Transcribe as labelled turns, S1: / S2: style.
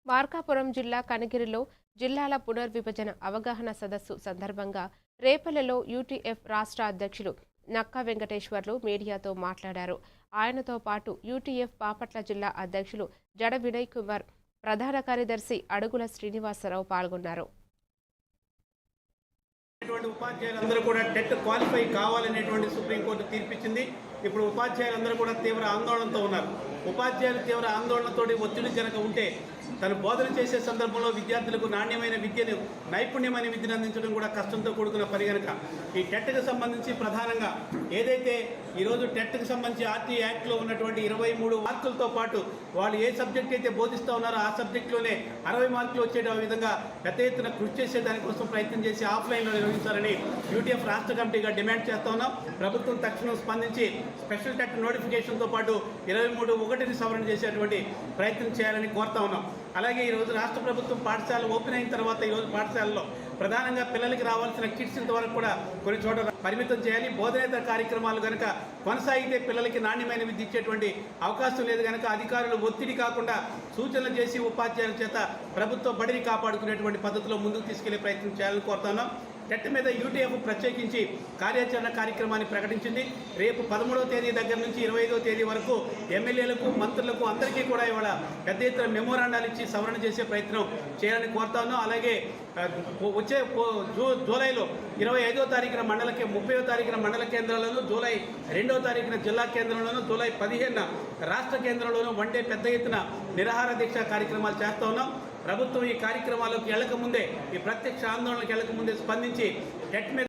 S1: మార్కాపురం జిల్లా కనిగిరిలో జిల్లాల పునర్విభజన అవగాహన సదస్సు సందర్భంగా రేపల్లెలో యూటీఎఫ్ రాష్ట్ర అధ్యక్షులు నక్కా వెంకటేశ్వర్లు మీడియాతో మాట్లాడారు. ఆయనతో పాటు యూటీఎఫ్ బాపట్ల జిల్లా అధ్యక్షులు జడ వినయ్ కుమార్, ప్రధాన కార్యదర్శి అడుగుల శ్రీనివాసరావు పాల్గొన్నారు.
S2: ఉపాధ్యాయులందరూ కూడా టెట్ క్వాలిఫై కావాలనేటువంటి సుప్రీంకోర్టు తీర్పిచ్చింది. ఇప్పుడు ఉపాధ్యాయులందరూ కూడా తీవ్ర ఆందోళనతో ఉన్నారు. ఉపాధ్యాయులు తీవ్ర ఆందోళనతోటి ఒత్తిడి కనుక ఉంటే తను బోధన చేసే సందర్భంలో విద్యార్థులకు నాణ్యమైన విద్యను, నైపుణ్యమైన విద్యను అందించడం కూడా కష్టంతో కూడుకున్న పని కనుక ఈ టెట్కి సంబంధించి ప్రధానంగా ఏదైతే ఈరోజు టెట్కి సంబంధించి ఆర్టీ యాక్ట్లో ఉన్నటువంటి 23 మార్కులతో పాటు వాళ్ళు ఏ సబ్జెక్ట్ అయితే బోధిస్తూ ఉన్నారో ఆ సబ్జెక్టులోనే 60 మార్కులు వచ్చే విధంగా పెద్ద ఎత్తున కృషి చేసే దానికోసం ప్రయత్నం చేసి ఆఫ్లైన్లో నిర్వహించాలని యూటీఎఫ్ రాష్ట్ర కమిటీగా డిమాండ్ చేస్తూ ఉన్నాం. ప్రభుత్వం తక్షణం స్పందించి స్పెషల్ టెట్ నోటిఫికేషన్తో పాటు 23(1)ని సవరణ చేసేటువంటి ప్రయత్నం చేయాలని కోరుతా ఉన్నాం. అలాగే ఈరోజు రాష్ట్ర ప్రభుత్వం పాఠశాల ఓపెన్ అయిన తర్వాత ఈరోజు పాఠశాలలో ప్రధానంగా పిల్లలకి రావాల్సిన కిట్స్ ఇంతవరకు కూడా కొన్ని చోట్ల పరిమితం చేయాలి. బోధనేతర కార్యక్రమాలు కనుక కొనసాగితే పిల్లలకి నాణ్యమైన విద్య ఇచ్చేటువంటి అవకాశం లేదు కనుక అధికారులు ఒత్తిడి కాకుండా సూచనలు చేసి ఉపాధ్యాయుల చేత ప్రభుత్వ బడిని కాపాడుకునేటువంటి పద్ధతిలో ముందుకు తీసుకెళ్లే ప్రయత్నం చేయాలని కోరుతున్నాం. టెట్ మీద యూటీఎఫ్ ప్రత్యేకించి కార్యాచరణ కార్యక్రమాన్ని ప్రకటించింది. రేపు 13వ తేదీ దగ్గర నుంచి 25వ తేదీ వరకు ఎమ్మెల్యేలకు, మంత్రులకు అందరికీ కూడా ఇవాళ పెద్ద ఎత్తున మెమోరాండాలు ఇచ్చి సవరణ చేసే ప్రయత్నం చేయాలని కోరుతా ఉన్నాం. అలాగే వచ్చే జూలైలో 25వ తారీఖున మండలకి, 30వ తారీఖున మండల కేంద్రాల్లోనూ, జూలై 2వ తారీఖున జిల్లా కేంద్రంలోనూ, జూలై 15న రాష్ట్ర కేంద్రంలోనూ వన్డే పెద్ద ఎత్తున నిరాహార దీక్ష కార్యక్రమాలు చేస్తూ ఉన్నాం. ప్రభుత్వం ఈ కార్యక్రమాలకు వెళ్లకముందే, ఈ ప్రత్యక్ష ఆందోళనకు వెళ్లకముందే స్పందించి టెట్ మీద